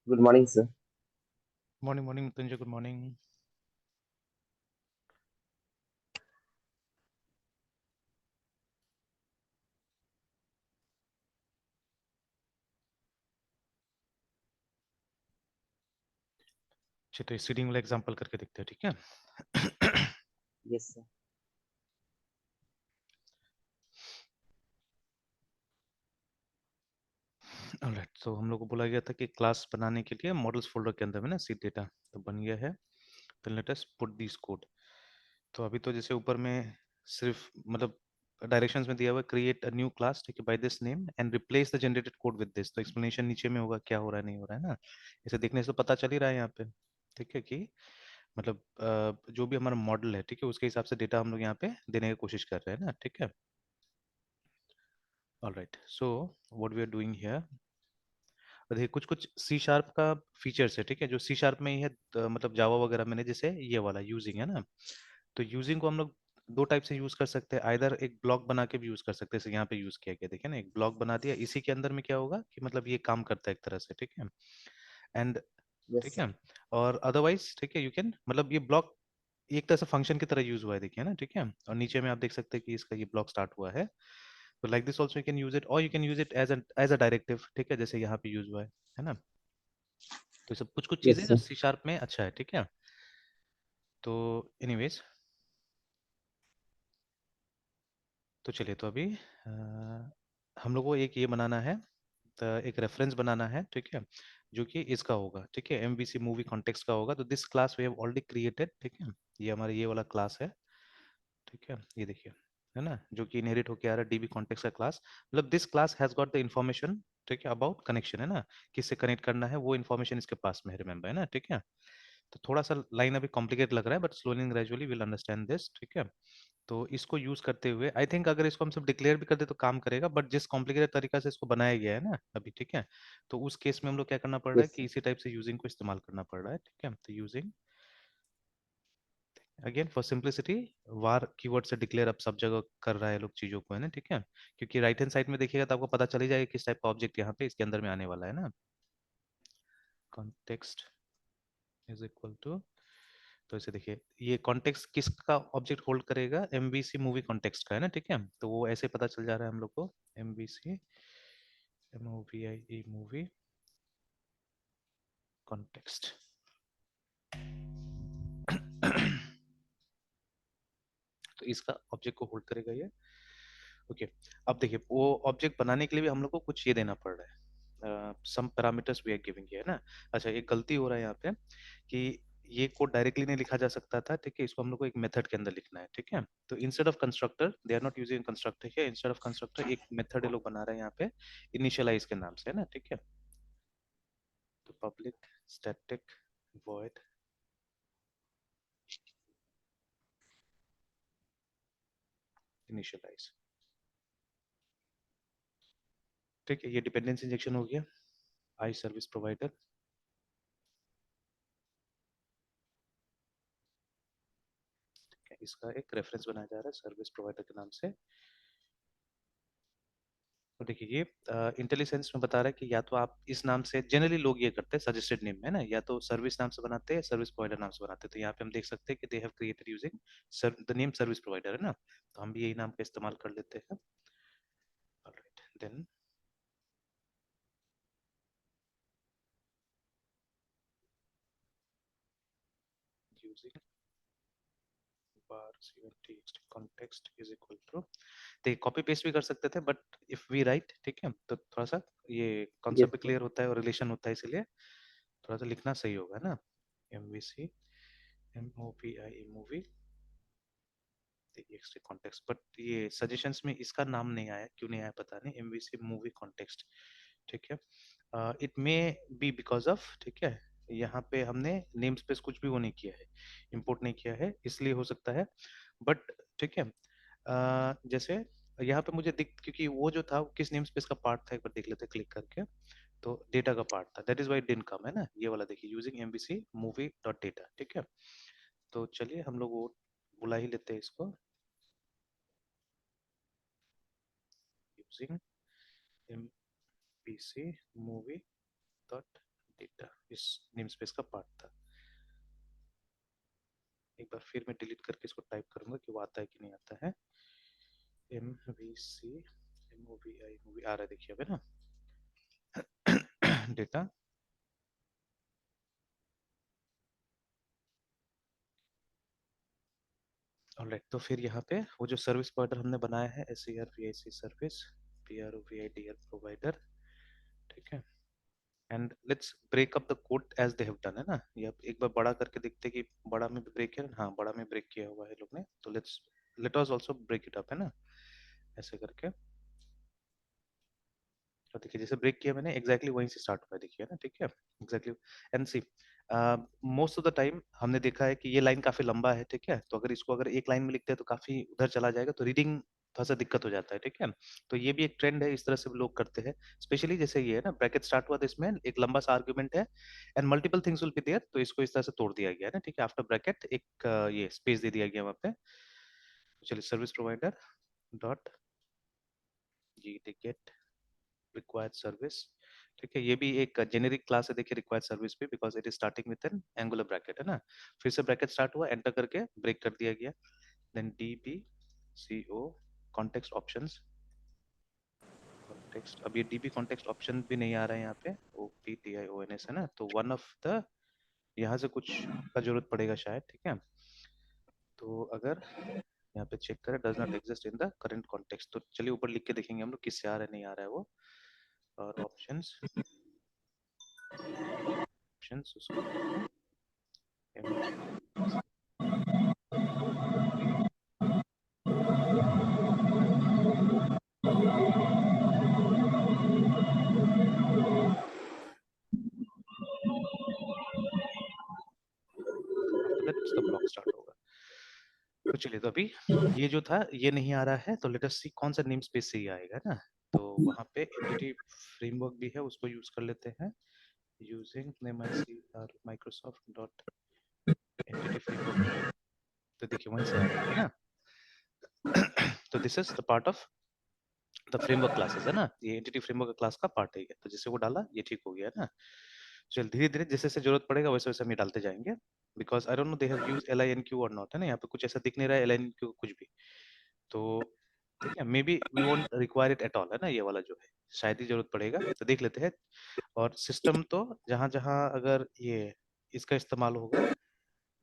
Good morning, sir. Morning, morning, Mrityunjay. Good morning. चलिए seeding वाला example करके देखते हैं, ठीक है? Yes, sir. ऑलराइट, तो हम लोग को बोला गया था कि क्लास बनाने के लिए मॉडल्स फोल्डर के अंदर में ना सीड डेटा तो बन गया है। तो let us put this code. तो अभी तो जैसे ऊपर में सिर्फ मतलब डायरेक्शंस में दिया हुआ है, क्रिएट अ न्यू क्लास, ठीक है, by this name and replace the generated code with this. तो एक्सप्लेनेशन नीचे में होगा क्या हो रहा है नहीं हो रहा है ना। इसे देखने से तो पता चल ही रहा है यहाँ पे, ठीक है, कि मतलब जो भी हमारा मॉडल है, ठीक है, उसके हिसाब से डेटा हम लोग यहाँ पे देने की कोशिश कर रहे हैं ना, ठीक है। Alright, so what we are doing here, देखिए कुछ कुछ सी शार्प का फीचर्स है, ठीक है, जो सी शार्प में ही है। मतलब जावा वगैरह में नहीं, जैसे ये वाला यूजिंग है ना। तो यूजिंग को हम लोग दो टाइप से यूज कर सकते हैं। आइदर एक ब्लॉक बना के भी यूज कर सकते हैं, जैसे यहाँ पे यूज किया गया, देखिए ना, एक ब्लॉक बना दिया, इसी के अंदर में क्या होगा कि मतलब ये काम करता है एक तरह से, ठीक है। एंड Yes, ठीक sir. है, और अदरवाइज ठीक है, यू कैन मतलब ये ब्लॉक एक तरह से फंक्शन की तरह यूज हुआ है, देखिए ना, ठीक है। और नीचे में आप देख सकते हैं कि इसका ये ब्लॉक स्टार्ट हुआ है। तो like this also you can use it, और you can use it as a directive, ठीक है, जैसे यहाँ पे यूज हुआ है ना। तो ये सब कुछ कुछ चीजें Yes, जो sir. सी शार्प में अच्छा है, ठीक है। तो एनीवेज, तो चलिए, तो अभी हम लोग को एक ये बनाना है, तो एक रेफरेंस बनाना है, ठीक है, जो कि इसका होगा, ठीक है, MVC मूवी कॉन्टेक्स्ट का होगा। तो this class we have already created, ठीक है, ये हमारा ये वाला क्लास है, ठीक है, ये देखिए, है ना, जो कि इनहेरिट होके आ रहा है DB कॉन्टेक्स्ट का क्लास। मतलब this class has got the information, ठीक है, अबाउट कनेक्शन, है ना, किससे कनेक्ट करना है वो इन्फॉर्मेशन इसके पास में है, रिमेंबर, है ना, ठीक है। तो थोड़ा सा लाइन अभी कॉम्प्लिकेट लग रहा है, but slowly and gradually will understand this, ठीक है। तो इसको यूज करते हुए आई थिंक अगर इसको हम सब डिक्लेयर भी कर दे तो काम करेगा, बट जिस कॉम्प्लिकेटेड तरीका से इसको बनाया गया है ना अभी, ठीक है, तो उस केस में हम लोग क्या करना पड़ रहा है Yes, कि sir. इसी टाइप से यूजिंग को इस्तेमाल करना पड़ रहा है, ठीक है। तो using again for simplicity, war keyword से डिक्लेयर अब सब जगह कर रहा है लोग चीजों को, है ना, ठीक है। क्योंकि राइट हैंड साइड में देखिएगा तो आपको पता चल ही जाएगा किस टाइप का ऑब्जेक्ट यहाँ पे इसके अंदर में आने वाला है ना। कॉन्टेक्स्ट इज इक्वल टू, तो इसे देखिए, ये कॉन्टेक्स्ट किसका ऑब्जेक्ट होल्ड करेगा, MVC मूवी कॉन्टेक्स्ट का, है ना, ठीक है। तो वो ऐसे पता चल जा रहा है हम लोग को, MVC MOVIE मूवी कॉन्टेक्स्ट। तो इसका ऑब्जेक्ट को होल्ड करेगा ये, ओके। अब देखिए, वो ऑब्जेक्ट बनाने के लिए भी हम लोग को कुछ ये देना पड़ रहा है, some parameters we are giving, है ना। अच्छा, एक गलती हो रहा है यहाँ पे कि ये कोड डायरेक्टली नहीं लिखा जा सकता था, ठीक है, इसको हम लोग को एक मेथड के अंदर लिखना है, ठीक है। तो instead of constructor, they are not using constructor है, इंस्टेड ऑफ कंस्ट्रक्टर एक मेथड ये लोग बना रहे हैं यहाँ पे, इनिशियलाइज के नाम से, है ना, ठीक है। तो पब्लिक स्टैटिक वॉइड इनिशियलाइज, ठीक है, ये डिपेंडेंसी इंजेक्शन हो गया। आई सर्विस प्रोवाइडर, इसका एक रेफरेंस बनाया जा रहा है सर्विस प्रोवाइडर के नाम से। तो देखिए, ये इंटेलिजेंस में बता रहा है कि या तो आप इस नाम से, जनरली लोग ये करते हैं सजेस्टेड नेम में ना, या तो सर्विस नाम से बनाते हैं, सर्विस प्रोवाइडर नाम से बनाते हैं। तो यहाँ पे हम देख सकते हैं कि they have created using the name service provider, है ना। तो हम भी यही नाम का इस्तेमाल कर लेते हैं। Alright, then using bar cnt context is equal to, देखिए कॉपी पेस्ट भी कर सकते थे, बट इफ वी राइट, ठीक है, तो थोड़ा सा ये Yes, कॉन्सेप्ट भी sir. क्लियर होता है और रिलेशन होता है, इसलिए थोड़ा सा लिखना सही होगा ना। MVC MOVIE movie extra context, but ये सजेशंस में इसका नाम नहीं आया, क्यों नहीं आया पता नहीं, MVC मूवी कॉन्टेक्स्ट, ठीक है। It may be because of, ठीक है, यहाँ पे हमने नेम स्पेस कुछ भी वो नहीं किया है, इंपोर्ट नहीं किया है, इसलिए हो सकता है। बट ठीक है, जैसे यहाँ पे मुझे दिख, क्योंकि वो जो था वो किस नेम स्पेस का पार्ट था, एक बार देख लेते हैं क्लिक करके। तो डेटा का पार्ट था, that is why didn't come, है ना, ये वाला देखिए, using MVC movie dot data, ठीक है। तो चलिए हम लोग वो बुला ही लेते हैं इसको, using MVC movie dot data इस नेम स्पेस का पार्ट था। एक बार फिर मैं डिलीट करके इसको टाइप करूंगा कि वो आता है कि नहीं आता है। MVC MOVI मूवी आ रहा है, देखिए अभी ना डेटा। ऑलराइट, तो फिर यहाँ पे वो जो सर्विस प्रोवाइडर हमने बनाया है SERVIC सर्विस PROVIDR प्रोवाइडर, ठीक है। And let's break up the code as they have done, है ना। ये अब एक बार बड़ा करके देखते हैं कि बड़ा में भी ब्रेक किया, हाँ बड़ा में ब्रेक किया हुआ है लोग ने। तो let us also break it up, है ना, ऐसे करके। तो देखिए जैसे ब्रेक किया मैंने एग्जैक्टली वहीं से स्टार्ट हुआ है, देखिए ना, ठीक है exactly. And see most of the time हमने देखा है कि ये लाइन काफी लंबा है, ठीक है। तो अगर इसको अगर एक लाइन में लिखते हैं तो काफी उधर चला जाएगा, तो रीडिंग थोड़ा सा दिक्कत हो जाता है, ठीक है। तो ये भी एक ट्रेंड है, इस तरह से लोग करते हैं। स्पेशली जैसे ये है ना, ब्रैकेट स्टार्ट हुआ तो इसमें एक लंबा सा आर्ग्यूमेंट है and multiple things will be there, तो इसको इस तरह से तोड़ दिया गया है ना, ठीक है। आफ्टर ब्रैकेट एक ये स्पेस दे दिया गया वहाँ पे। तो चलिए service provider dot get required service, ठीक है। ये भी एक जेनेरिक क्लास है, देखिए रिक्वायर्ड सर्विस पे, because it is starting with an angular bracket, है ना। फिर से ब्रैकेट स्टार्ट हुआ, एंटर करके ब्रेक कर दिया गया। Then DB CO context options context. अब ये DB कॉन्टेक्स्ट ऑप्शन भी नहीं आ रहा है यहाँ पे, OPTIONS, है ना। तो वन ऑफ द यहाँ से कुछ का जरूरत पड़ेगा शायद, ठीक है। तो अगर यहाँ पे चेक करें does not exist in the current context, तो चलिए ऊपर लिख के देखेंगे हम लोग किससे आ रहा है, नहीं आ रहा है वो। और ऑप्शंस ऑप्शंस उसको बोलते हैं MVC। आफ्टर दैट उसका ब्लॉक स्टार्ट होगा। तो चलिए, तो अभी ये जो था ये नहीं आ रहा है, तो लेट अस सी कौन सा नेम स्पेस से ये आएगा ना। तो वहाँ पे एंटिटी फ्रेमवर्क भी है, उसको यूज कर लेते हैं। यूजिंग नेमआईसीआर Microsoft dot entity framework dot, तो देखिए वहीं से आ रहा है ना। तो this is the part of the framework classes, है ना। ये एंटिटी फ्रेमवर्क क्लास का पार्ट है ये। तो जैसे वो डाला ये ठीक हो गया ना। चल धीरे धीरे जैसे जैसे जरूरत पड़ेगा वैसे वैसे हम ये डालते जाएंगे। Because I don't know they have used LINQ और नॉट, है ना। यहाँ पे कुछ ऐसा दिख नहीं रहा है LINQ कुछ भी। तो ठीक है, maybe we won't require it at all, है ना, ये वाला जो है शायद ही जरूरत पड़ेगा, तो देख लेते हैं। और सिस्टम तो जहां जहां अगर ये इसका इस्तेमाल होगा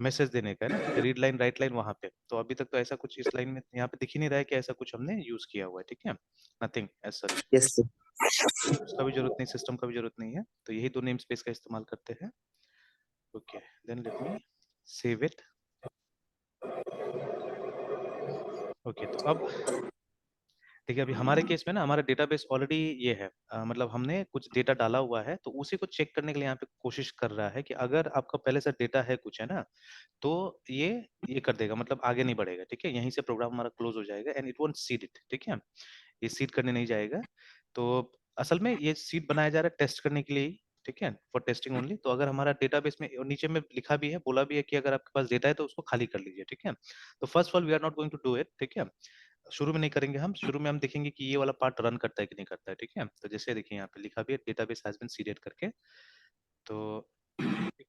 मैसेज देने का, है ना, ठीक है, रीड लाइन राइट लाइन वहां पे, तो अभी तक तो ऐसा कुछ इस लाइन में यहाँ पे दिख ही नहीं रहा है कि ऐसा कुछ हमने यूज किया हुआ है, ठीक है। Nothing as such. Yes sir. उसका भी जरूरत नहीं, सिस्टम का भी जरूरत नहीं है, तो यही दो नेम स्पेस का इस्तेमाल करते हैं। Okay, then let me save it. Okay, तो अब देखिए अभी हमारे केस में ना हमारा डेटाबेस ऑलरेडी ये है, मतलब हमने कुछ डेटा डाला हुआ है, तो उसी को चेक करने के लिए यहाँ पे कोशिश कर रहा है कि अगर आपका पहले से डेटा है कुछ, है ना, तो ये कर देगा, मतलब आगे नहीं बढ़ेगा, ठीक है। यहीं से प्रोग्राम हमारा क्लोज हो जाएगा and it won't seed it, ठीक है। ये सीड करने नहीं जाएगा। तो असल में ये सीड बनाया जा रहा है टेस्ट करने के लिए ही, ठीक है, फॉर टेस्टिंग ओनली। तो अगर हमारा डेटाबेस में और नीचे में लिखा भी है, बोला भी है कि अगर आपके पास डेटा है तो उसको खाली कर लीजिए, ठीक है। तो first of all we are not going to do it, ठीक है। शुरू में नहीं करेंगे हम, शुरू में हम देखेंगे कि ये वाला पार्ट रन करता है कि नहीं करता है, ठीक है। तो जैसे देखिए यहाँ पे लिखा भी है डेटाबेस हैज बीन सीडेड करके, तो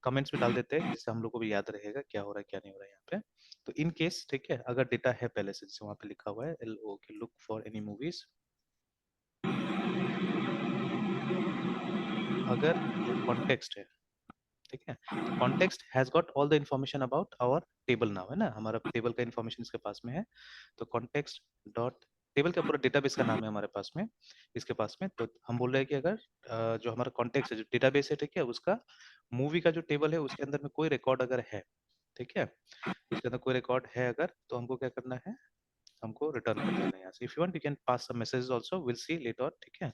कमेंट्स में डाल देते हैं जिससे हम लोग को भी याद रहेगा क्या हो रहा है क्या नहीं हो रहा है यहाँ पे। तो इन केस, ठीक है, अगर डेटा है पहले से, जैसे वहाँ पे लिखा हुआ है LO के लुक फॉर एनी मूवीज, अगर जो कॉन्टेक्स्ट है, ठीक है, तो context has got all the information about our table now, है ना, हमारा टेबल का इन्फॉर्मेशन इसके पास में है। तो कॉन्टेक्स्ट डॉट टेबल का पूरा डेटाबेस का नाम है हमारे पास में, इसके पास में। तो हम बोल रहे हैं कि अगर जो हमारा कॉन्टेक्स्ट है, जो डेटाबेस है, ठीक है, उसका मूवी का जो टेबल है उसके अंदर में कोई रिकॉर्ड अगर है, ठीक है, उसके अंदर कोई रिकॉर्ड है अगर, तो हमको क्या करना है, हमको रिटर्न कर देना है यहाँ से। If you want you can pass some messages also, will see later, ठीक है।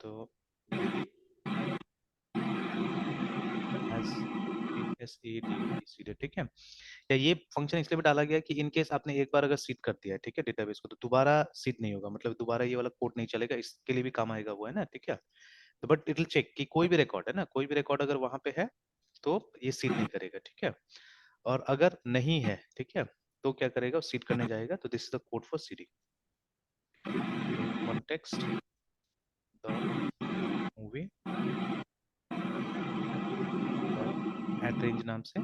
तो मूवी हैज बीन SEED, ठीक है। या ये फंक्शन इसलिए भी डाला गया है कि इन केस आपने एक बार अगर सीड कर दिया है, ठीक है, डेटाबेस को, तो दोबारा सीड नहीं होगा, मतलब दोबारा ये वाला कोड नहीं चलेगा, इसके लिए भी काम आएगा वो, है ना, ठीक है। तो बट इट विल चेक कि कोई भी रिकॉर्ड है ना, कोई भी रिकॉर्ड अगर वहां पे है तो ये सीड नहीं करेगा, ठीक है। और अगर नहीं है, ठीक है, तो क्या करेगा, सीड करने जाएगा। तो this is the code for seeding. तो context dot movie add range नाम से।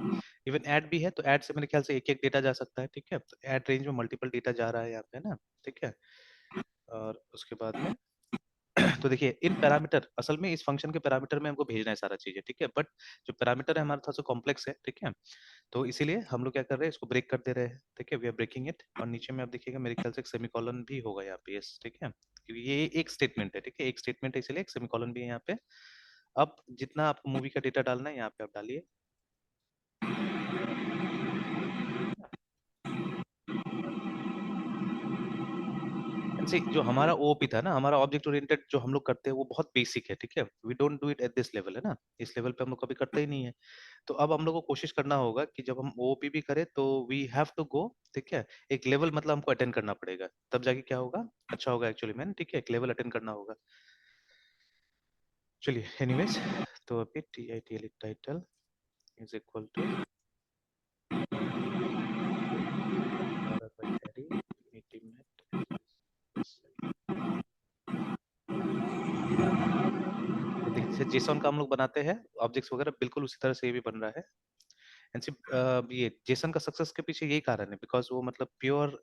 इवन ऐड भी है, तो ऐड से मेरे ख्याल से एक एक डेटा जा सकता है, ठीक है। तो ऐड रेंज में मल्टीपल डेटा जा रहा है यहाँ पे ना, ठीक है। और उसके बाद में तो देखिए इन पैरामीटर, असल में इस फंक्शन के पैरामीटर में हमको भेजना है सारा चीजें, ठीक है। बट जो पैरामीटर है हमारा थोड़ा सा कॉम्प्लेक्स है, ठीक है। तो इसीलिए हम लोग क्या कर रहे हैं, इसको ब्रेक कर दे रहे हैं, ठीक है। We are breaking it. और नीचे में आप देखिएगा मेरे ख्याल से एक सेमीकोलन भी होगा यहाँ पे, यस, ठीक है, क्योंकि ये एक स्टेटमेंट है, ठीक है, एक स्टेटमेंट है, इसलिए एक सेमीकोलन भी है यहाँ पे। अब जितना आपको मूवी का डेटा डालना है यहाँ पे आप डालिए। एंड सी जो हमारा ओओपी था ना, हमारा ऑब्जेक्ट ओरिएंटेड जो हम लोग करते हैं वो बहुत बेसिक है, ठीक है। We don't do it at this level, है ना, इस लेवल पे हम लोग कभी करते ही नहीं है। तो अब हम लोग को कोशिश करना होगा कि जब हम ओओपी भी करें तो वी हैव टू गो, ठीक है, एक लेवल मतलब हमको अटेंड करना पड़ेगा, तब जाके क्या होगा, अच्छा होगा एक्चुअली मैन, ठीक है, एक लेवल अटेंड करना होगा। चलिए एनीवेज, तो अभी T I T L title is equal to Harry तो देखिए जैसे जेसॉन का हम लोग बनाते हैं ऑब्जेक्ट्स वगैरह, बिल्कुल उसी तरह से ये भी बन रहा है। एंड ये जेसन का सक्सेस के पीछे यही कारण है, बिकॉज वो मतलब प्योर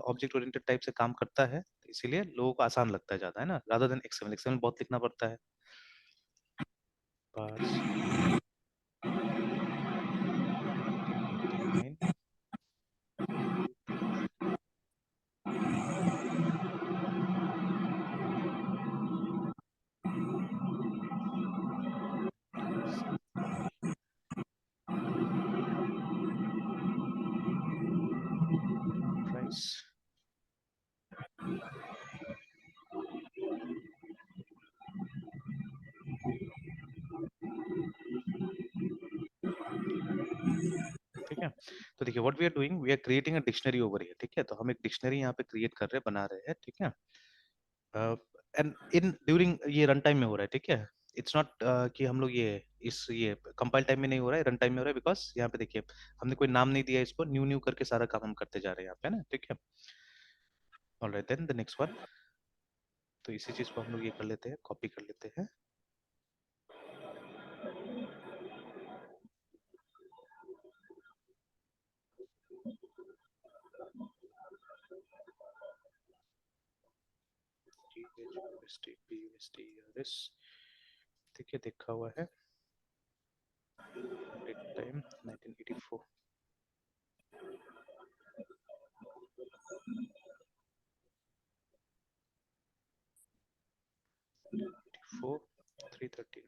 ऑब्जेक्ट ओरिएंटेड टाइप से काम करता है, तो इसीलिए लोगों को आसान लगता है ज्यादा, है ना, रादर देन एक्सएमएल। एक्सएमएल बहुत लिखना पड़ता है। Parse 1989 price. ठीक है, तो देखिए what we are doing, we are creating a dictionary over here, ठीक है। तो हम एक डिक्शनरी यहाँ पे क्रिएट कर रहे हैं, बना रहे हैं, ठीक है। एंड इन ड्यूरिंग ये रन टाइम में हो रहा है, ठीक है। इट्स नॉट कि हम लोग ये कंपाइल टाइम में नहीं हो रहा है, रन टाइम में हो रहा है, बिकॉज यहाँ पे देखिए हमने कोई नाम नहीं दिया इसको, न्यू न्यू करके सारा काम हम करते जा रहे हैं यहाँ पे ना, ठीक है। Alright then the next one, तो इसी चीज को हम लोग ये कर लेते हैं, कॉपी कर लेते हैं। ठीक है, देखा हुआ है। Date time 1984, 84, 313।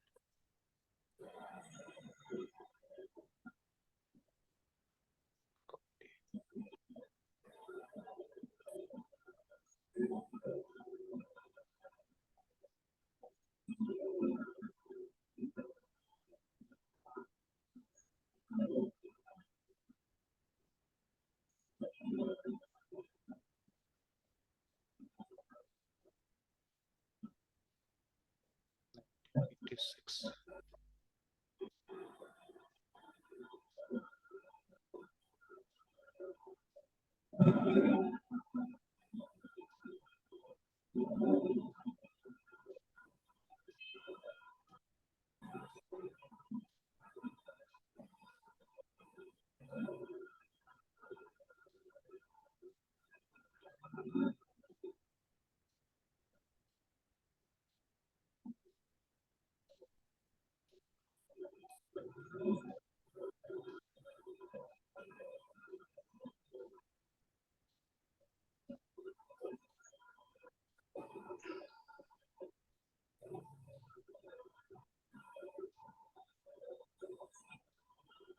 Eighty six.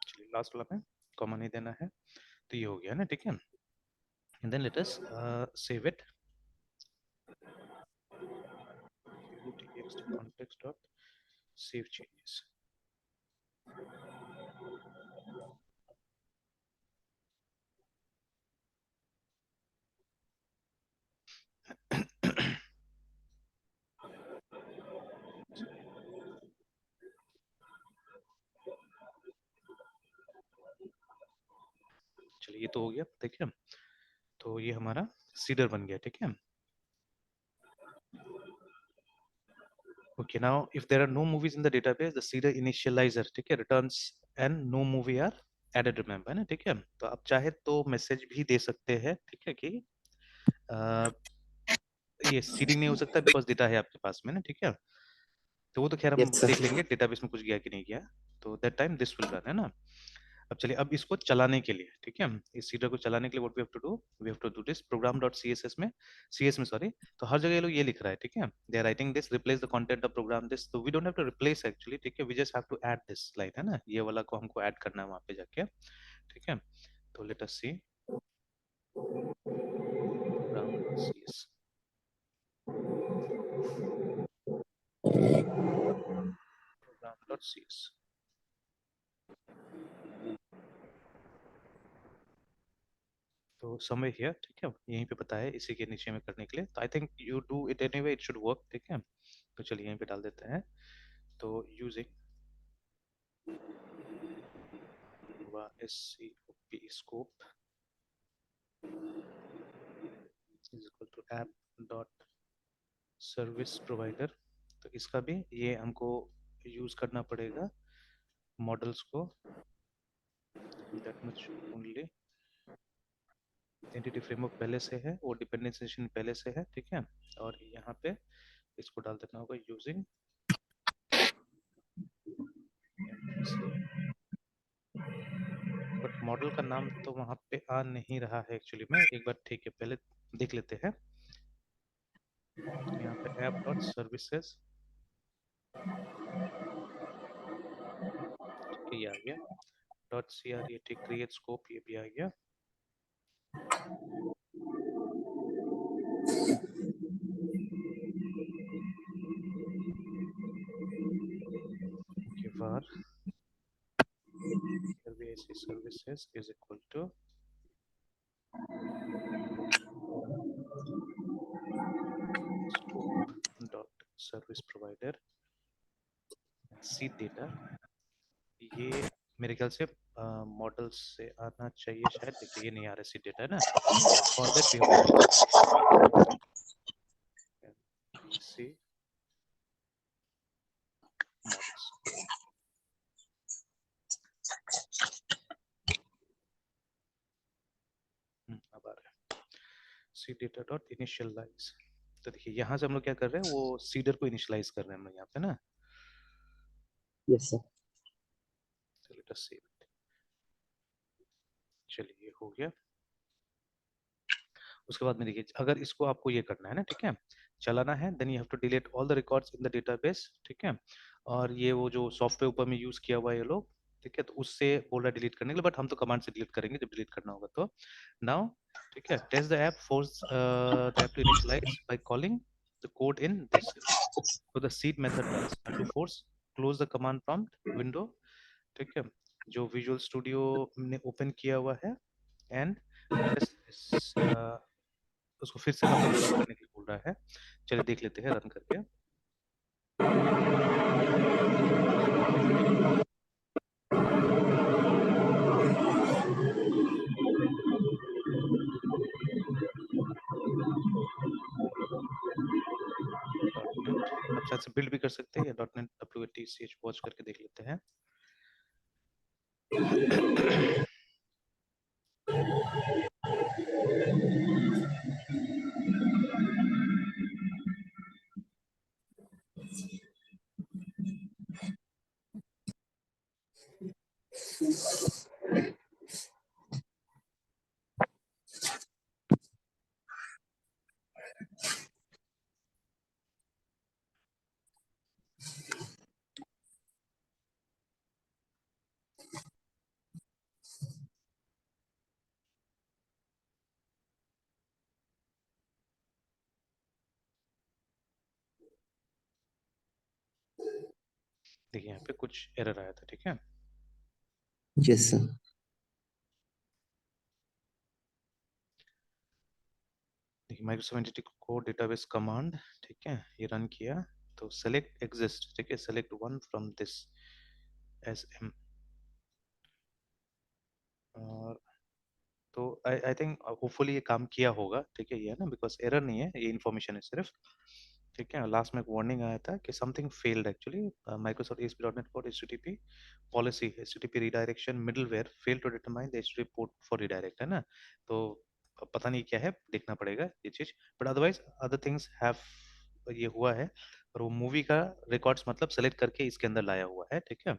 चलिए लास्ट वाला में कॉमा नहीं देना है, तो ये हो गया ना, ठीक है। And then let us save it, txt context dot save changes। चलिए ये तो हो गया, देखिए, तो ये हमारा सीडर बन गया, ठीक है। Okay, now if there are no movies in the database, the seeder initializer, ठीक है, returns and no movie are added, remember, है ना, ठीक है। तो आप चाहे तो मैसेज भी दे सकते हैं, ठीक है, कि ये सीडिंग नहीं हो सकता बिकॉज डेटा है आपके पास में ना, ठीक है। तो वो तो खैर हम यस सर। देख लेंगे डेटाबेस में कुछ गया कि नहीं गया। तो that time this will run, है ना। अब चलिए, अब इसको चलाने के लिए, ठीक है, इस सीडर को चलाने के लिए what we have to do, we have to do this program dot CSS में, सीएस में सॉरी। तो हर जगह ये लोग ये लिख रहा है, ठीक है, they are writing this replace the content of program this. तो we don't have to replace actually, ठीक है, we just have to add this line, है ना, ये वाला को हमको ऐड करना है वहां पे जाके, ठीक है। तो let us see program dot CS, program dot CS. तो समय हियर, ठीक है, यहीं पे बताया इसी के नीचे में करने के लिए। तो I think you do it anyway, it should work, ठीक है। तो चलिए यहीं पे डाल देते हैं। तो using SCOP scope is equal to app dot service provider। तो इसका भी ये हमको यूज करना पड़ेगा मॉडल्स को, that much only. Entity framework पहले से है, वो डिपेंडेंसी पहले से है, ठीक है। और यहाँ पे इसको डाल देना होगा यूजिंग MVC, बट मॉडल का नाम तो वहाँ पे आ नहीं रहा है एक्चुअली में। एक बार ठीक है, पहले देख लेते हैं। यहाँ पे ऐप डॉट सर्विसेज, ठीक है, ये आ गया। डॉट सी आर, ये ठीक, क्रिएट स्कोप, ये भी आ गया। var RBIC services is equal to scope dot service provider seed data। ये मेरे ख्याल से मॉडल से आना चाहिए शायद। देखिए ये नहीं आ रहा सीड डेटा, है ना। तो for that we have to do MVC models. अब आ रहा है सीड डेटा डॉट इनिशियलाइज। तो देखिए यहाँ से हम लोग क्या कर रहे हैं, वो सीडर को इनिशियलाइज कर रहे हैं हम लोग यहाँ पे ना। Yes sir. तो लेट अस सेव इट। चलिए ये हो गया। उसके बाद में देखिए, अगर इसको आपको ये करना है ना, ठीक है, चलाना है, then you have to delete all the records in the database, ठीक है। और ये वो जो सॉफ्टवेयर ऊपर में यूज किया हुआ है ये लोग, ठीक है, तो उससे बोल रहा है डिलीट करने के लिए, बट हम तो कमांड से डिलीट करेंगे जब डिलीट करना होगा तो। नाउ ठीक है, test the app, force the app to initialize by calling the code in this. तो the seed method runs to force close the command prompt window, ठीक है, जो विजुअल स्टूडियो ने ओपन किया हुआ है, एंड प्रेस दिस। उसको फिर से मतलब रन करने के लिए बोल रहा है। चलिए देख लेते हैं रन करके। डॉट नेट, आप शायद से बिल्ड भी कर सकते हैं, या डॉट नेट WATCH वॉच करके देख लेते हैं। देखिए यहाँ पे कुछ एरर आया था, ठीक है। Yes sir. देखिए Microsoft entity code database command, ठीक है, ये रन किया। तो सेलेक्ट एग्जिस्ट, ठीक है, select one from this S M. और तो आई थिंक होपफुली ये काम किया होगा, ठीक है, ये है ना, बिकॉज एरर नहीं है, ये इन्फॉर्मेशन है सिर्फ। ठीक है, लास्ट में एक वार्निंग आया था कि something failed actually, Microsoft ASP.NET Core HTTP policy HTTP redirection middleware fail to determine the HTTP port for redirect, है ना। तो पता नहीं क्या है, देखना पड़ेगा ये चीज, but otherwise other things have ये हुआ है। और वो मूवी का रिकॉर्ड्स मतलब सेलेक्ट करके इसके अंदर लाया हुआ है, ठीक है।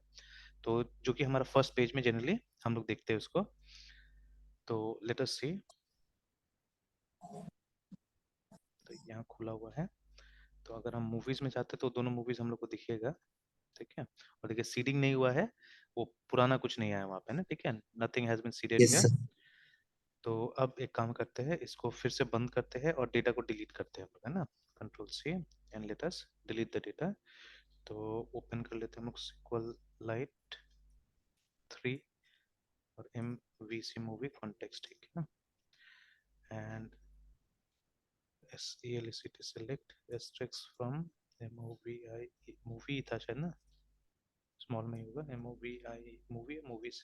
तो जो कि हमारा फर्स्ट पेज में जनरली हम लोग देखते हैं उसको। तो लेट अस सी। तो यहाँ खुला हुआ है। तो अगर हम मूवीज में जाते हैं तो दोनों मूवीज हम लोग को दिखेगा, ठीक है। और देखिए सीडिंग नहीं हुआ है, वो पुराना कुछ नहीं आया वहाँ पे ना, ठीक है। Nothing has been seeded yes here. Sir. तो अब एक काम करते हैं, इसको फिर से बंद करते हैं और डेटा को डिलीट करते हैं हम लोग, है ना। Control C and let us delete the data. तो ओपन कर लेते हैं हम लोग SQL लाइट 3 और MVC मूवी कॉन्टेक्स्ट, ठीक है। And SELECT select restricts from MOVI movie था शायद ना, स्मॉल में ही होगा। MOVI movie movies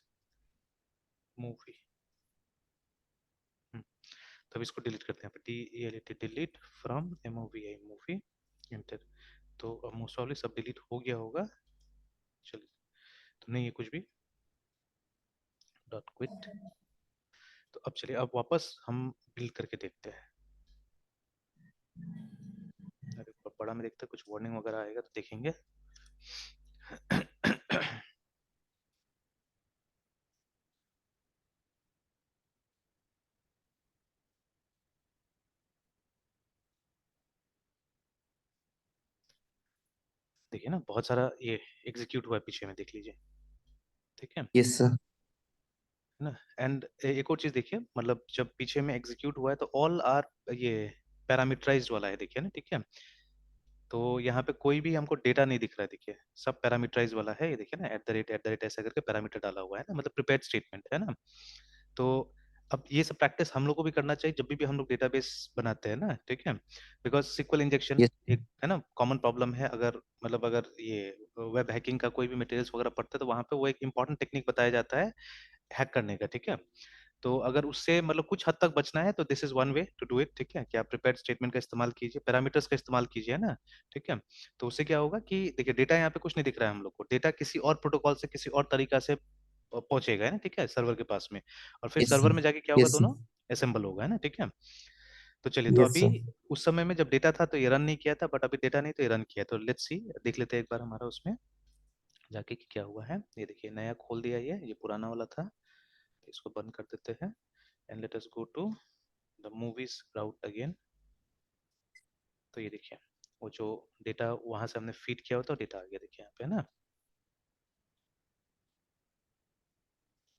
movie. तब इसको डिलीट करते हैं, DELET delete from MOVI movie enter. तो अब मोस्ट प्रॉब्ली सब डिलीट हो गया होगा। चलिए, तो नहीं है कुछ भी, डॉट क्विट। तो अब चलिए, अब वापस हम बिल्ड करके देखते हैं। अरे बड़ा में देखते हैं, कुछ वार्निंग वगैरह आएगा तो देखेंगे। देखिए ना, बहुत सारा ये एग्जीक्यूट हुआ है पीछे में, देख लीजिए, ठीक है। Yes sir. है ना। एंड एक और चीज देखिए, मतलब जब पीछे में एग्जीक्यूट हुआ है तो ऑल आर ये पैरामीटराइज्ड वाला है, देखिए ना, ठीक है। तो यहाँ पे कोई भी हमको डेटा नहीं दिख रहा है, देखिए सब पैरामीटराइज वाला है, ये देखिए ना, एट द रेट ऐसा करके पैरामीटर डाला हुआ है ना, मतलब प्रिपेयर्ड स्टेटमेंट है ना। तो अब ये सब प्रैक्टिस हम लोग को भी करना चाहिए जब भी हम लोग डेटाबेस बनाते हैं ना, ठीक है। Because SQL injection yes. एक है ना कॉमन प्रॉब्लम है। अगर मतलब अगर ये वेब हैकिंग का कोई भी मटेरियल्स वगैरह पढ़ते हैं तो वहाँ पे वो एक इंपॉर्टेंट टेक्निक बताया जाता है हैक करने का, ठीक है। तो अगर उससे मतलब कुछ हद तक बचना है तो this is one way to do it, ठीक है। कि आप प्रिपेयर्ड स्टेटमेंट का इस्तेमाल कीजिए, पैरामीटर्स का इस्तेमाल कीजिए ना, ठीक है। तो उससे क्या होगा कि देखिए डेटा यहाँ पे कुछ नहीं दिख रहा है हम लोग को, डेटा किसी और प्रोटोकॉल से किसी और तरीका से पहुंचेगा, है ना, ठीक है, सर्वर के पास में। और फिर यस सर्वर सर। में जाके क्या होगा, यस दोनों सर। असेंबल होगा, है ना, ठीक है। तो चलिए, तो यस अभी सर। उस समय में जब डेटा था तो ये रन नहीं किया था, बट अभी डेटा नहीं तो ये रन किया। तो लेट्स सी, देख लेते हैं एक बार हमारा उसमें जाके कि क्या हुआ है। ये देखिए नया खोल दिया, ये पुराना वाला था, तो इसको बंद कर देते हैं। And let us go to the movies route again. तो ये देखिए, वो जो डेटा वहां से हमने फीड किया होता है डेटा आ गया, देखिए यहाँ पे, है ना,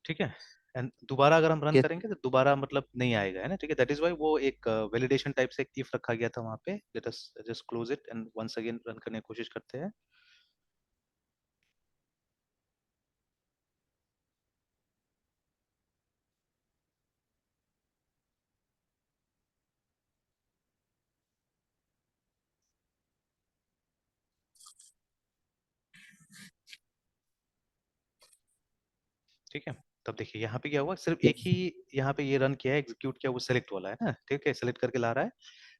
ठीक है। एंड दोबारा अगर हम रन यस। करेंगे तो दोबारा मतलब नहीं आएगा, है ना, ठीक है। दैट इज वाई वो एक वैलिडेशन टाइप से एक इफ रखा गया था वहाँ पे। Let us just close it and once again run करने की कोशिश करते हैं। ठीक है। तब देखिए यहाँ पे क्या हुआ, सिर्फ एक ही यहाँ पे ये रन किया है, एग्जीक्यूट किया, वो सेलेक्ट वाला है ना, ठीक है, सेलेक्ट करके ला रहा है।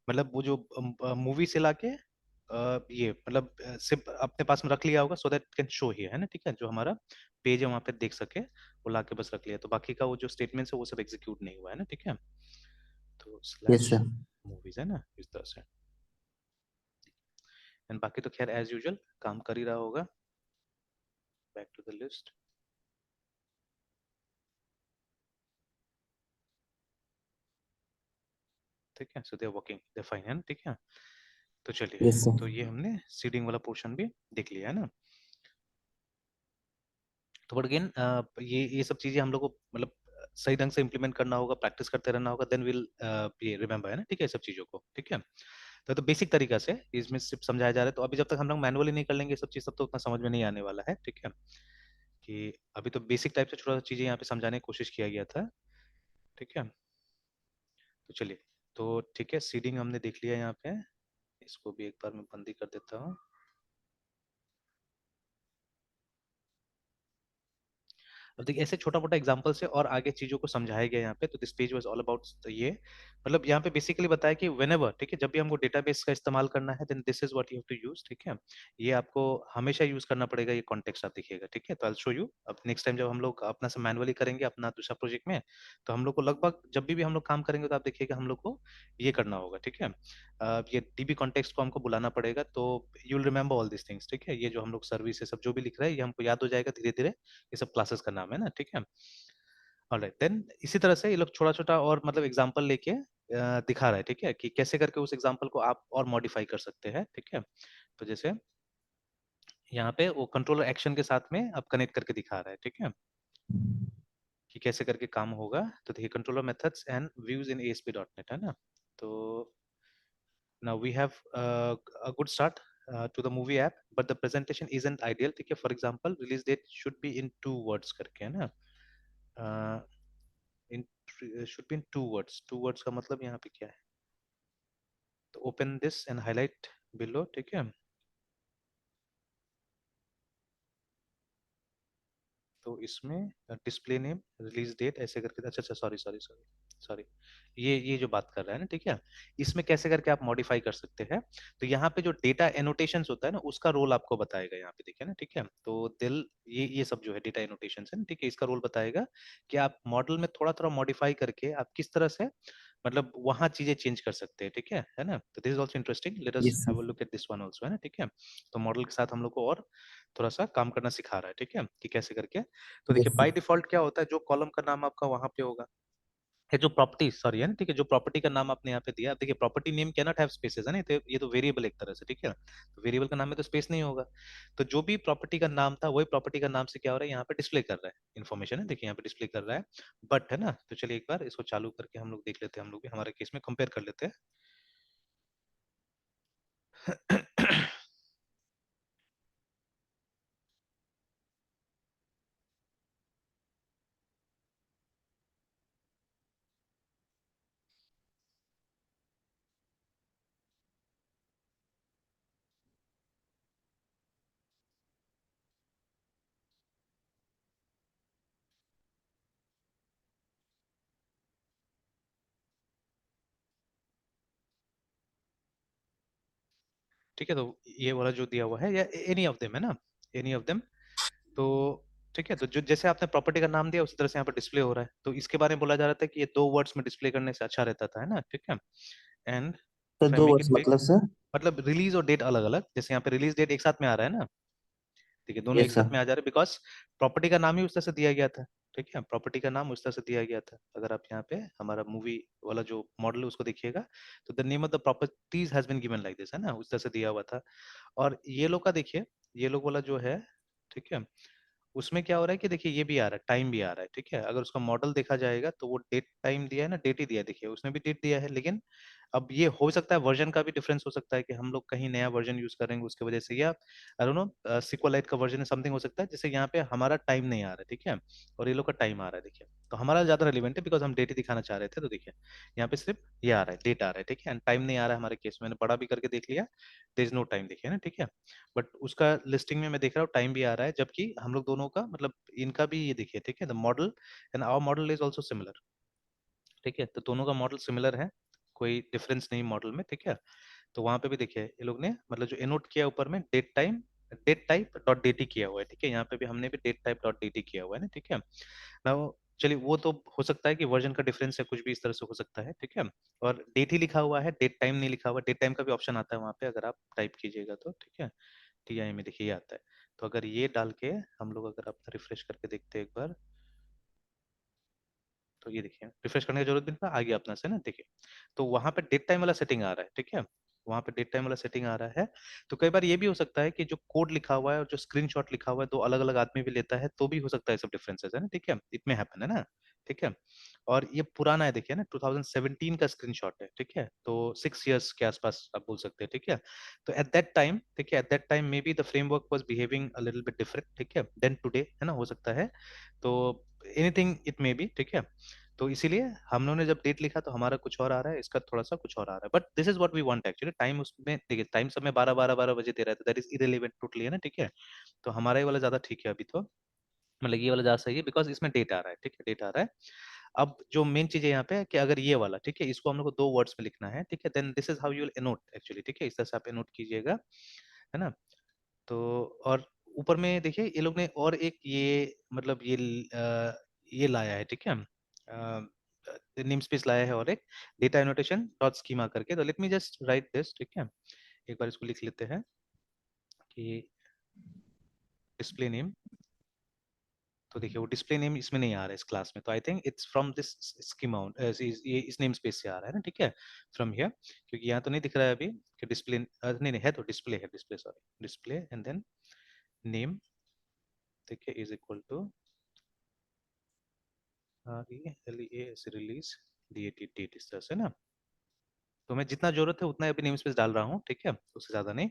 मतलब वो जो मूवी से लाके ये मतलब सिर्फ अपने पास में रख लिया होगा, so that can show here, है ना, ठीक है। जो हमारा पेज है वहाँ पे देख सके, वो लाके बस रख लिया। तो बाकी का वो जो स्टेटमेंट्स है वो सब एग्जीक्यूट नहीं हुआ है ना, ठीक है। तो यस स्लैश सर। मूवीज है ना इस तरह से। एंड बाकी तो खैर एज यूजुअल काम कर ही रहा होगा। बैक टू द लिस्ट, ठीक है। So they are working, they fine, है ना, ठीक है। तो चलिए, यस सर। तो ये हमने सीडिंग वाला पोर्शन भी देख लिया, है ना। तो बट अगेन ये सब चीजें हम लोग को मतलब सही ढंग से इम्प्लीमेंट करना होगा, प्रैक्टिस करते रहना होगा, देन विल ये रिमेम्बर, है ना, ठीक है, सब चीजों को, ठीक है। तो बेसिक तरीका से इसमें सिर्फ समझाया जा रहा है। तो अभी जब तक हम लोग मैनुअली नहीं कर लेंगे ये सब चीज, सब तो उतना समझ में नहीं आने वाला है, ठीक है। कि अभी तो बेसिक टाइप से छोटा सा चीजें यहाँ पे समझाने की कोशिश किया गया था, ठीक है। तो चलिए, तो ठीक है, सीडिंग हमने देख लिया यहाँ पे। इसको भी एक बार मैं बंद ही कर देता हूँ। अब देखिए ऐसे छोटा मोटा एग्जांपल से और आगे चीजों को समझाया गया यहाँ पे। तो this page was all about ये, मतलब यहाँ पे बेसिकली बताया कि व्हेनेवर, ठीक है, जब भी हमको डेटाबेस का इस्तेमाल करना है, then this is what you have to use, ठीक है। ये आपको हमेशा यूज करना पड़ेगा, ये कॉन्टेक्स्ट आप देखिएगा, ठीक है। तो आई शो यू अब नेक्स्ट टाइम जब हम लोग अपना से मैनुअली करेंगे अपना दूसरा प्रोजेक्ट में, तो हम लोग को लगभग जब भी हम लोग काम करेंगे तो आप देखिएगा हम लोग को ये करना होगा, ठीक है। ये डीबी कॉन्टेक्स्ट को हमको बुलाना पड़ेगा, तो you will remember all this things, ठीक है। ये जो हम लोग सर्विस सब जो भी लिख रहे हैं ये हमको याद हो जाएगा धीरे धीरे, ये सब क्लासेस का नाम है ना, ठीक है। ऑलराइट देन, इसी तरह से ये लोग छोटा छोटा और मतलब एग्जांपल लेके दिखा रहा है, ठीक है, कि कैसे करके उस एग्जांपल को आप और मॉडिफाई कर सकते हैं, ठीक है। तो जैसे यहाँ पे वो कंट्रोलर एक्शन के साथ में अब कनेक्ट करके दिखा रहा है, ठीक है, कि कैसे करके काम होगा। तो देखिए controller methods and views in ASP dot net, है ना। तो now we have a good start to the movie app, but the presentation isn't ideal, ठीक है। for example release date should be in 2 words करके, है ना। uh, in should be in 2 words, 2 words का मतलब यहाँ पे क्या है, तो open this and highlight below, ठीक है। तो इसमें डिस्प्ले नेम रिलीज डेट ऐसे करके, अच्छा अच्छा सॉरी सॉरी सॉरी सॉरी, ये जो बात कर रहा है ना, ठीक है, इसमें कैसे करके आप मॉडिफाई कर सकते हैं। तो यहाँ पे जो डेटा एनोटेशंस होता है ना उसका रोल आपको बताएगा यहाँ पे, देखिए ना, ठीक है। तो दिल ये सब जो है डेटा एनोटेशंस है ना, ठीक है, इसका रोल बताएगा कि आप मॉडल में थोड़ा थोड़ा मॉडिफाई करके आप किस तरह से मतलब वहां चीजें चेंज कर सकते हैं, ठीक है ना। तो this is also interesting, let us yes have sir. A look at this one also, है ना, ठीक है। तो मॉडल के साथ हम लोग को और थोड़ा सा काम करना सिखा रहा है, ठीक है, कि कैसे करके। तो देखिए यस बाय सर। डिफॉल्ट क्या होता है, जो कॉलम का नाम आपका वहां पे होगा, है जो प्रॉपर्टी, सॉरी है ना, ठीक है, जो प्रॉपर्टी का नाम आपने यहाँ पे दिया, देखिए property name can not have spaces, है ना, तो ये तो वेरिएबल एक तरह से, ठीक है। तो वेरिएबल का नाम में तो स्पेस नहीं होगा। तो जो भी प्रॉपर्टी का नाम था वही प्रॉपर्टी का नाम से क्या हो रहा है यहाँ पे डिस्प्ले कर रहा है इन्फॉर्मेशन, है, देखिए यहाँ पे डिस्प्ले कर रहा है। बट है ना, तो चलिए एक बार इसको चालू करके हम लोग देख लेते हैं, हम लोग भी हमारे केस में कंपेयर कर लेते हैं। ठीक है, तो ये वाला जो दिया हुआ है या एनी ऑफ देम, है ना, एनी ऑफ देम। तो ठीक है, तो जो जैसे आपने प्रॉपर्टी का नाम दिया उसी तरह से यहाँ पर डिस्प्ले हो रहा है। तो इसके बारे में बोला जा रहा था कि ये 2 वर्ड्स में डिस्प्ले करने से अच्छा रहता था, है ना, ठीक है। एंड तो इफ आई दो मेक वर्ड्स इट बिग, मतलब सर? मतलब रिलीज और डेट अलग अलग, जैसे यहाँ पे रिलीज डेट एक साथ में आ रहा है ना, ठीक है, दोनों एक यस साथ सर। में आ जा रहे हैं बिकॉज प्रॉपर्टी का नाम ही उस तरह से दिया गया था, ठीक है, प्रॉपर्टी का नाम उस तरह से दिया गया था। अगर आप यहाँ पे हमारा मूवी वाला जो मॉडल है उसको देखिएगा, तो the name of the properties has been given like this, है ना, उस तरह से दिया हुआ था। और ये लोग का देखिए, ये लोग वाला जो है, ठीक है, उसमें क्या हो रहा है कि देखिए ये भी आ रहा है, टाइम भी आ रहा है, ठीक है। अगर उसका मॉडल देखा जाएगा तो वो डेट टाइम दिया है ना, डेट ही दिया है, देखिए उसने भी डेट दिया है। लेकिन अब ये हो सकता है वर्जन का भी डिफरेंस हो सकता है कि हम लोग कहीं नया वर्जन यूज करेंगे उसकी वजह से, या आई डोंट नो सिक्वलाइट का वर्जन समथिंग हो सकता है, जैसे यहाँ पे हमारा टाइम नहीं आ रहा है, ठीक है, और ये लोग का टाइम आ रहा है, देखिए। तो हमारा ज्यादा रेलिवेंट है बिकॉज हम डेट ही दिखाना चाह रहे थे। तो देखिए यहाँ पे सिर्फ ये आ रहा है, डेट आ रहा है, ठीक है, एंड टाइम नहीं आ रहा है हमारे केस में। मैंने बड़ा भी करके देख लिया, देयर इज नो टाइम, देखिए ना, ठीक है। बट उसका लिस्टिंग में मैं देख रहा हूँ टाइम भी आ रहा है, जबकि हम लोग दोनों का मतलब इनका भी ये देखिए, ठीक है, the model and our model is also similar, ठीक है। तो दोनों का मॉडल सिमिलर है, कोई डिफरेंस नहीं मॉडल में, ठीक है। तो वहां पे भी देखिए ये लोग ने मतलब जो एनोट किया ऊपर में date time, date type dot date किया हुआ है, ठीक है। यहाँ पे भी हमने भी डेट टाइप डॉट डेटी किया हुआ है ना, ठीक है ना। चलिए वो तो हो सकता है कि वर्जन का डिफरेंस है, कुछ भी इस तरह से हो सकता है, ठीक है। और डेट ही लिखा हुआ है, डेट टाइम नहीं लिखा हुआ। डेट टाइम का भी ऑप्शन आता है वहाँ पे अगर आप टाइप कीजिएगा तो, ठीक है। टीआई में देखिए ये आता है। तो अगर ये डाल के हम लोग अगर आप रिफ्रेश करके देखते हैं एक बार, तो ये देखिए रिफ्रेश करने की जरूरत भी नहीं पड़ा, आ गया अपना से ना, देखिए। तो वहां पे डेट टाइम वाला सेटिंग आ रहा है, ठीक है, वहां पे डेट टाइम वाला सेटिंग आ रहा है। तो कई बार ये भी हो सकता है कि जो कोड लिखा हुआ है और जो स्क्रीनशॉट लिखा हुआ है दो अलग अलग आदमी भी लेता है, तो भी हो सकता है सब डिफरेंसेस, है ना, ठीक है, इट में हैपन, है ना, ठीक है। और ये पुराना है, देखिए ना, 2017 का स्क्रीनशॉट है, ठीक है। तो 6 इयर्स के आसपास आप बोल सकते हैं, ठीक है। तो एट दैट टाइम, ठीक है, at that time may be the framework was behaving a little bit different, ठीक है, देन टुडे, है ना, हो सकता है। तो एनीथिंग इट मे बी, ठीक है। तो इसीलिए हम लोगों ने जब डेट लिखा तो हमारा कुछ और आ रहा है, इसका थोड़ा सा कुछ और आ रहा है, but this is what we want actually. Time उसमें देखिए, टाइम सब में 12 12 12 बजे दे रहा था, दैट इज इरेलीवेंट टोटली, है ना, ठीक है। तो हमारा ये वाला ज्यादा ठीक है अभी तो। मतलब ये वाला ज़्यादा सही है बिकॉज इसमें डेट आ रहा है, ठीक है, डेट आ रहा है। अब जो मेन चीज़ है यहाँ पे है कि अगर ये वाला, ठीक है, इसको हम लोग को 2 वर्ड्स में लिखना है, ठीक है, then this is how you will annotate actually, ठीक है, इस तरह से आप एनोट कीजिएगा, है ना। तो और ऊपर में देखिए ये लोग ने और एक ये मतलब ये लाया है, ठीक है, नेम स्पेस लाया है और एक डेटा एनोटेशन डॉट स्कीमा करके। तो let me just right this, ठीक है, एक बार इसको लिख लेते हैं कि डिस्प्ले नेम। तो देखिए वो डिस्प्ले नेम इसमें नहीं आ रहा है इस क्लास में, तो I think it's from this schema, ये इस नेम स्पेस से आ रहा है ना, ठीक है, फ्रॉम हियर, क्योंकि यहाँ तो नहीं दिख रहा है अभी कि डिस्प्ले, नहीं नहीं है, तो डिस्प्ले है, display sorry, display and then name, ठीक है, is equal to release date, इस तरह से ना। तो मैं जितना जरूरत है उतना अभी नेम स्पेस डाल रहा हूँ, ठीक है, उससे ज्यादा नहीं।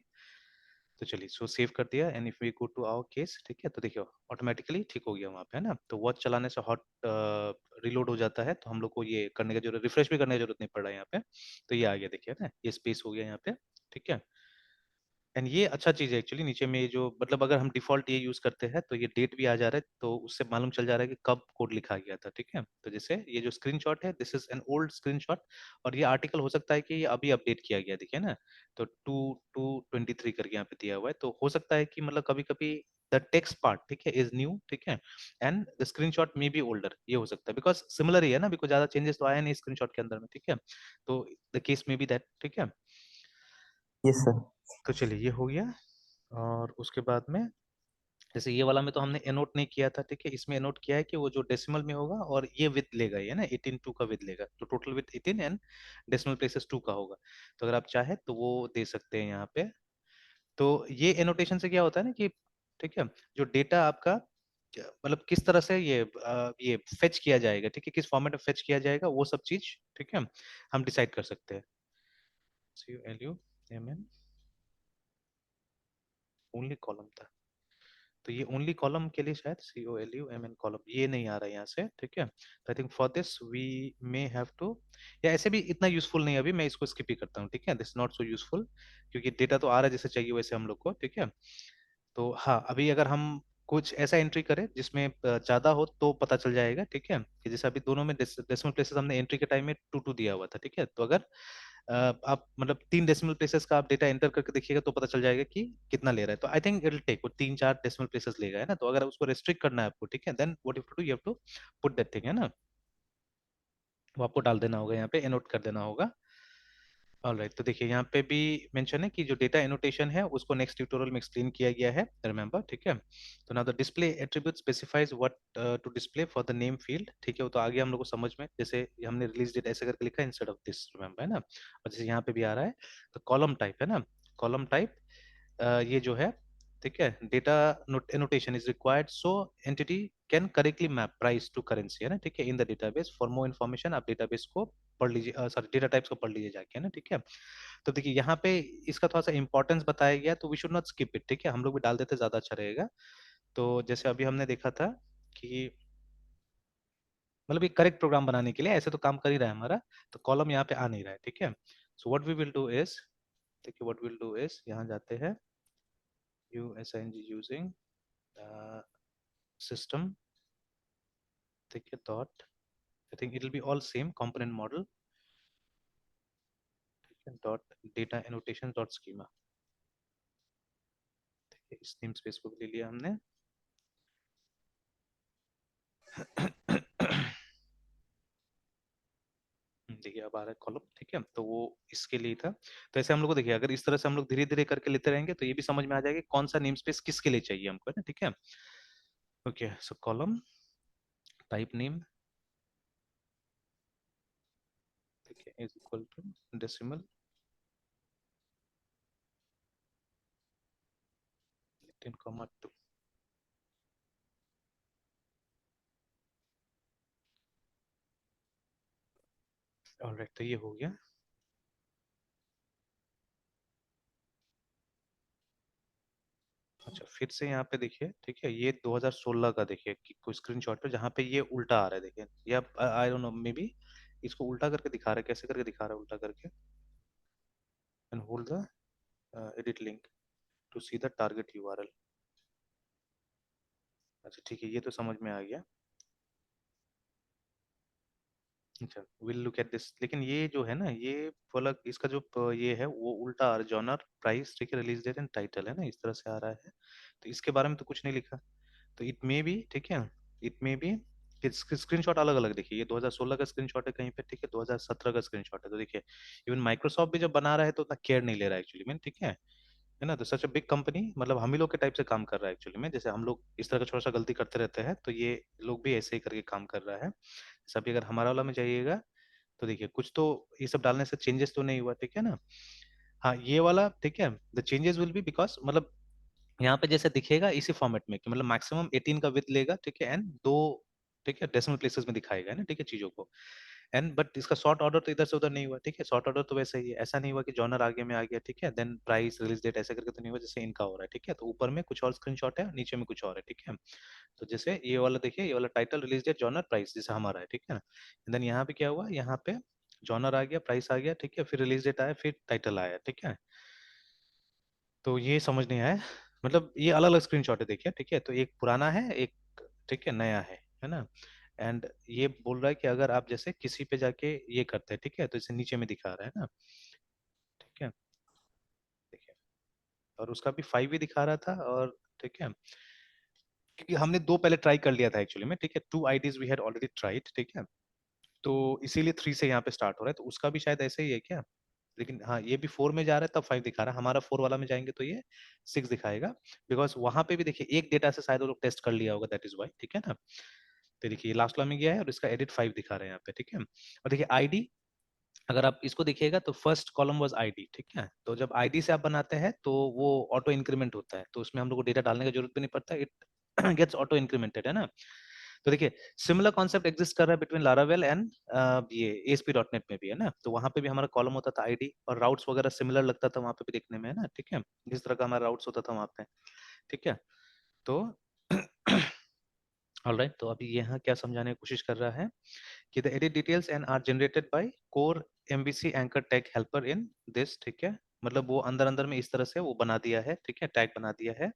तो चलिए सो सेव कर दिया and if we go to our case, ठीक है, तो देखिए ऑटोमेटिकली ठीक हो गया वहाँ पे, है ना। तो वॉच चलाने से हॉट रिलोड हो जाता है, तो हम लोग को ये करने की जरूरत, रिफ्रेश भी करने की जरूरत नहीं पड़ रहा है यहाँ पे। तो ये आ गया, देखिए ना, ये स्पेस हो गया यहाँ पे, ठीक है। एंड ये अच्छा चीज़ है एक्चुअली, नीचे में ये जो मतलब अगर हम डिफॉल्ट ये यूज करते हैं तो ये डेट भी आ जा रहा है, तो उससे मालूम चल जा रहा है कि कब कोड लिखा गया था, ठीक है। तो जैसे ये जो स्क्रीनशॉट है, this is an old screenshot, और ये आर्टिकल हो सकता है कि ये अभी अपडेट किया गया, देखिए ना। तो 2/2/23 करके यहाँ पे दिया हुआ है, तो हो सकता है कि मतलब कभी कभी द टेक्स्ट पार्ट, ठीक है, इज न्यू, ठीक है, and the screenshot may be older, ये हो सकता है बिकॉज सिमिलर ही है ना, बिकॉज ज्यादा चेंजेस तो आया नहीं स्क्रीनशॉट के अंदर में, ठीक है। तो the case may be that, ठीक है। Yes sir. तो चलिए ये हो गया। और उसके बाद में जैसे ये वाला में तो हमने एनोट नहीं किया था, ठीक है, इसमें एनोट किया है कि वो जो डेसिमल में होगा और ये विद लेगा, ये ना 18 2 का विद लेगा, तो total with 18 and decimal places 2 का होगा। तो अगर आप चाहे तो वो दे सकते हैं यहाँ पे। तो ये एनोटेशन से क्या होता है ना कि, ठीक है, जो डेटा आपका मतलब किस तरह से ये फेच किया जाएगा, ठीक है, किस फॉर्मेट में फेच किया जाएगा, वो सब चीज, ठीक है, हम डिसाइड कर सकते हैं। CULUMN ओनली कॉलम था, तो ये ओनली कॉलम के लिए शायद COLUMN कॉलम ये नहीं आ रहा है यहाँ से, ठीक है। तो I think for this we may have to, या ऐसे भी इतना यूजफुल नहीं है अभी, मैं इसको स्किप ही करता हूँ, ठीक है, दिस नॉट सो यूजफुल, क्योंकि डेटा तो आ रहा है जैसे चाहिए वैसे हम लोग को, ठीक है। तो हाँ, अभी अगर हम कुछ ऐसा एंट्री करें जिसमें ज्यादा हो तो पता चल जाएगा, ठीक है, कि जैसे अभी दोनों में डेसिमल प्लेसेस हमने एंट्री के टाइम में 2 2 दिया हुआ था, ठीक है। तो अगर आप मतलब 3 डेसिमल प्लेसेस का आप डेटा एंटर करके देखिएगा तो पता चल जाएगा कि कितना ले रहा है। तो I think it will take वो 3 4 डेसिमल प्लेसेस लेगा, है ना। तो अगर उसको रेस्ट्रिक्ट करना है आपको, ठीक है, then what you have to put that thing, है ना, वो आपको डाल देना होगा यहाँ पे, एनोट कर देना होगा। ऑलराइट, तो देखिए यहाँ पे भी मेंशन है कि जो डेटा एनोटेशन है उसको नेक्स्ट ट्यूटोरियल में एक्सप्लेन किया गया है, रिमेंबर, ठीक है। तो now the display attribute specifies what to display for the name field, ठीक है, वो तो आ गया हम लोग को समझ में, जैसे हमने रिलीज डेट ऐसे करके लिखा है इंस्टेड ऑफ दिस, रिमेंबर, है ना। और जैसे यहाँ पे भी आ रहा है, तो कॉलम टाइप, है ना, कॉलम टाइप ये जो है, ठीक है, data annotation is required so entity can correctly map price to currency, है ना, ठीक है, in the database. For more information आप डेटाबेस को पढ़ लीजिए, सॉरी डेटा टाइप्स को पढ़ लीजिए जाके, है ना, ठीक है। तो देखिए यहाँ पे इसका थोड़ा सा इंपॉर्टेंस बताया गया, तो we should not skip it, ठीक है, हम लोग भी डाल देते ज्यादा अच्छा रहेगा। तो जैसे अभी हमने देखा था कि मतलब एक करेक्ट प्रोग्राम बनाने के लिए ऐसे तो काम कर ही रहा है हमारा, तो कॉलम यहाँ पे आ नहीं रहा है, ठीक है। So what we will do is, ठीक है, व्हाट विल डू इज यहाँ जाते हैं, USING यूजिंग सिस्टम, ठीक है, dot, I think it will be all same component model, ठीक है, dot data annotation dot schema, ठीक है, इस नेम स्पेस को भी ले लिया हमने। देखिए अब आ रहा है कॉलम, ठीक है, तो वो इसके लिए था। तो ऐसे हम लोग को देखिए अगर इस तरह से हम लोग धीरे धीरे करके लेते रहेंगे तो ये भी समझ में आ जाएगा कि कौन सा नेम स्पेस किसके लिए चाहिए हमको, है ना, ठीक है। Okay, so column type name, ठीक है, is equal to decimal 10,2। Alright, तो ये हो गया। अच्छा फिर से यहाँ पे देखिए, ठीक है, ये 2016 का देखिए कि कोई स्क्रीनशॉट पे जहाँ पे ये उल्टा आ रहा है, देखिए, या I don't know may be इसको उल्टा करके दिखा रहा है, कैसे करके दिखा रहा है उल्टा करके, and hold the edit link to see the target URL। अच्छा ठीक है, ये तो समझ में आ गया। अच्छा, विल लुक एट दिस। लेकिन ये जो है ना, ये वाला इसका जो ये है वो उल्टा जॉनर, प्राइस, ठीक है, रिलीज डेट एंड टाइटल है ना, इस तरह से आ रहा है। तो इसके बारे में तो कुछ नहीं लिखा। तो इट मे बी, ठीक है, इट मे बी स्क्रीनशॉट अलग अलग देखिए, ये 2016 का स्क्रीनशॉट है कहीं पे, ठीक है, 2017 का स्क्रीनशॉट है। तो देखिए इवन माइक्रोसॉफ्ट भी जब बना रहा है तो उतना केयर नहीं ले रहा है एक्चुअली में, ठीक है ना। तो सच अ बिग कंपनी, मतलब हम ही लोग के टाइप से काम कर रहा है एक्चुअली में, जैसे हम लोग इस तरह का छोटा सा गलती करते रहते हैं, तो ये लोग भी ऐसे ही करके काम कर रहा है। जैसे अभी अगर हमारा वाला में जाइएगा तो देखिए कुछ तो ये सब डालने से चेंजेस तो नहीं हुआ, ठीक है ना। हाँ ये वाला ठीक है, the changes will be because, मतलब यहाँ पे जैसे दिखेगा इसी फॉर्मेट में कि मतलब मैक्सिमम 18 का विथ लेगा, ठीक है, एंड दो, ठीक है, डेसिमल प्लेसेस में दिखाएगा, है ना, ठीक है, चीजों को। एंड बट इसका शॉर्ट ऑर्डर तो इधर से उधर नहीं हुआ, ठीक है, शॉर्ट ऑर्डर तो वैसे ही है, ऐसा नहीं हुआ कि जॉनर आगे में आ गया, ठीक है, देन प्राइस, रिलीज डेट ऐसे करके तो नहीं हुआ जैसे इनका हो रहा है, ठीक है। तो ऊपर में कुछ और स्क्रीनशॉट है, नीचे में कुछ और है, ठीक है। तो जैसे ये वाला देखिए, ये वाला title, release date, genre, price जैसे हमारा है, ठीक है। देन यहाँ पे क्या हुआ, यहाँ पे जॉनर आ गया, प्राइस आ गया, ठीक है, फिर रिलीज डेट आया, फिर टाइटल आया, ठीक है। तो ये समझ नहीं आया, मतलब ये अलग अलग स्क्रीनशॉट है देखिए, ठीक है। तो एक पुराना है, एक, ठीक है, नया है ना। एंड ये बोल रहा है कि अगर आप जैसे किसी पे जाके ये करते हैं, ठीक है, तो इसे नीचे में दिखा रहा है ना, ठीक है, देखिए। और उसका भी 5 ही दिखा रहा था, और ठीक है, क्योंकि हमने दो पहले ट्राई कर लिया था एक्चुअली में, ठीक है, 2 IDs we had already tried, ठीक है। तो इसीलिए 3 से यहाँ पे स्टार्ट हो रहा है, तो उसका भी शायद ऐसे ही है क्या। लेकिन हाँ, ये भी 4 में जा रहा है तब 5 दिखा रहा है, हमारा 4 वाला में जाएंगे तो ये 6 दिखाएगा। बिकॉज वहां पे भी देखिए एक डेटा से शायद वो लोग टेस्ट कर लिया होगा, दैट इज वाई, ठीक है ना। तो देखिए लास्ट वाला में गया है और इसका एडिट 5 दिखा रहे हैं यहाँ पे, ठीक है। और देखिए आईडी, अगर आप इसको देखिएगा तो फर्स्ट कॉलम वाज आईडी, ठीक है। तो जब आईडी से आप बनाते हैं तो वो ऑटो इंक्रीमेंट होता है, तो उसमें हम लोग को डेटा डालने की जरूरत भी नहीं पड़ता, इट गेट्स ऑटो इंक्रीमेंटेड, है ना। तो देखिए सिमिलर कॉन्सेप्ट एग्जिस्ट कर रहा है बिटवीन लारावेल एंड ये एएसपी डॉट नेट में भी, है ना। तो वहां पे भी हमारा कॉलम होता था आईडी, और राउट्स वगैरह सिमिलर लगता था वहां पे भी देखने में, है ना, ठीक है, जिस तरह का हमारा राउट्स होता था वहां पे, ठीक है। तो ऑलराइट, तो अभी यहाँ क्या समझाने की कोशिश कर रहा है कि the edit details and are generated by core MVC anchor tag helper in this, ठीक है। मतलब वो अंदर अंदर में इस तरह से वो बना दिया है, ठीक है, टैग बना दिया है।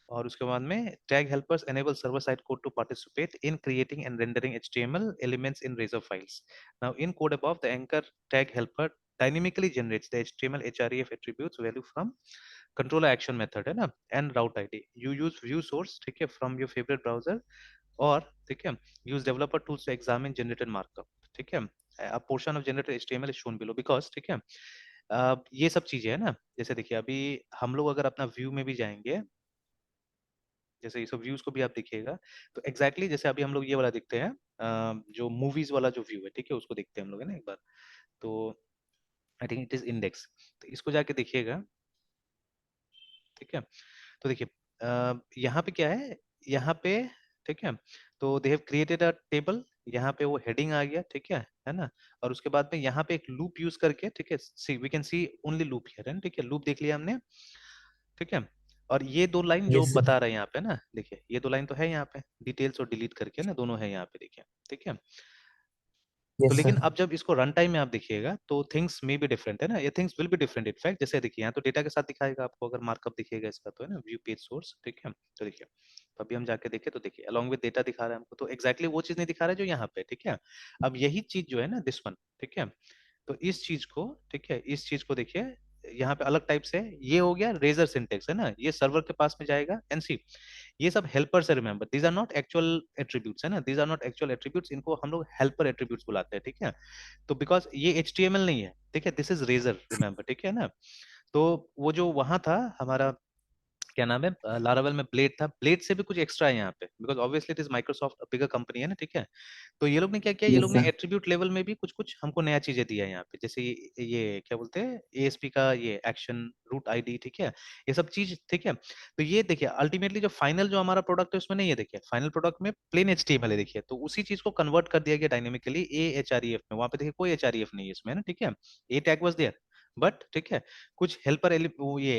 और उसके बाद में tag helpers enable server side code to participate in creating and rendering HTML elements in Razor files. Now in code above the anchor tag helper dynamically generates the HTML href attributes value from controller action method, है ना, and route id. You use view source, ठीक है, from your favorite browser, और ठीक है, use developer tools to examine generated markup, ठीक है। A portion of generated HTML is shown below because, ठीक है, ये सब चीजें है ना। जैसे देखिए अभी हम लोग अगर अपना व्यू में भी जाएंगे, जैसे ये सब व्यूज को भी आप देखिएगा, तो एग्जैक्टली exactly जैसे अभी हम लोग ये वाला देखते हैं, जो मूवीज वाला जो व्यू है, ठीक है, उसको देखते हैं हम लोग, है ना, एक बार। तो I think it is index. तो इसको जाके देखिएगा, ठीक है। तो देखिए यहाँ पे क्या है, यहाँ पे, ठीक है, तो they have created a table, यहाँ पे वो हेडिंग आ गया, ठीक है ना। और उसके बाद में यहाँ पे एक लूप यूज करके, ठीक है, see we can see only loop here, है ना, ठीक है, लूप देख लिया हमने, ठीक है। और ये दो लाइन जो यस सर। बता रहे हैं यहाँ पे ना, देखिए ये दो लाइन तो है यहाँ पे, डिटेल्स और डिलीट करके ना, दोनों है यहाँ पे, देखिए, ठीक है। तो यस लेकिन सर। अब जब इसको रन टाइम में आप देखिएगा तो थिंग्स मे बी डिफरेंट, है ना, ये things will be different in fact. जैसे देखिए यहाँ तो डेटा के साथ दिखाएगा आपको, अगर मार्कअप दिखेगा इसका, तो है ना, व्यू पेज सोर्स, ठीक है। तो देखिए, तो अभी हम जाके देखें तो देखिए अलॉन्ग विद डेटा दिखा रहा है हमको, तो एक्जैक्टली वो चीज नहीं दिखा रहा है जो यहाँ पे, ठीक है। अब यही चीज जो है ना, दिस वन, ठीक है, तो इस चीज को, ठीक है, इस चीज को देखिए, यहाँ पे अलग टाइप से ये हो गया रेजर सिंटेक्स, है ना, ये सर्वर के पास में जाएगा, एंड सी ये सब हेल्पर से, remember these are not actual attributes, है ना, these are not actual attributes, इनको हम लोग हेल्पर एट्रीब्यूट्स बुलाते हैं, ठीक है। तो बिकॉज ये HTML नहीं है, ठीक है, दिस इज रेजर, रिमेंबर, ठीक है ना। तो वो जो वहां था हमारा, क्या नाम है, लारावेल में ब्लेड था, ब्लेड से भी कुछ एक्स्ट्रा है यहाँ पे, because obviously it is Microsoft bigger company, है ना, ठीक है। तो ये लोग ने क्या किया, ये यस लोग ने सर। एट्रीब्यूट लेवल में भी कुछ कुछ हमको नया चीजें दिया है यहाँ पे, जैसे ये क्या बोलते हैं, ASP का ये एक्शन रूट आईडी, ठीक है, ये सब चीज, ठीक है। तो ये देखिए अल्टीमेटली जो फाइनल जो हमारा प्रोडक्ट है उसमें नहीं है, देखिए फाइनल प्रोडक्ट में प्लेन HTML है, देखिए, तो उसी चीज को कन्वर्ट कर दिया गया डायनेमिकली AHREF में, वहां पे देखिए कोई HREF नहीं है इसमें, है ना, ठीक है। ए टैग वाज देयर, बट ठीक है, कुछ हेल्पर ये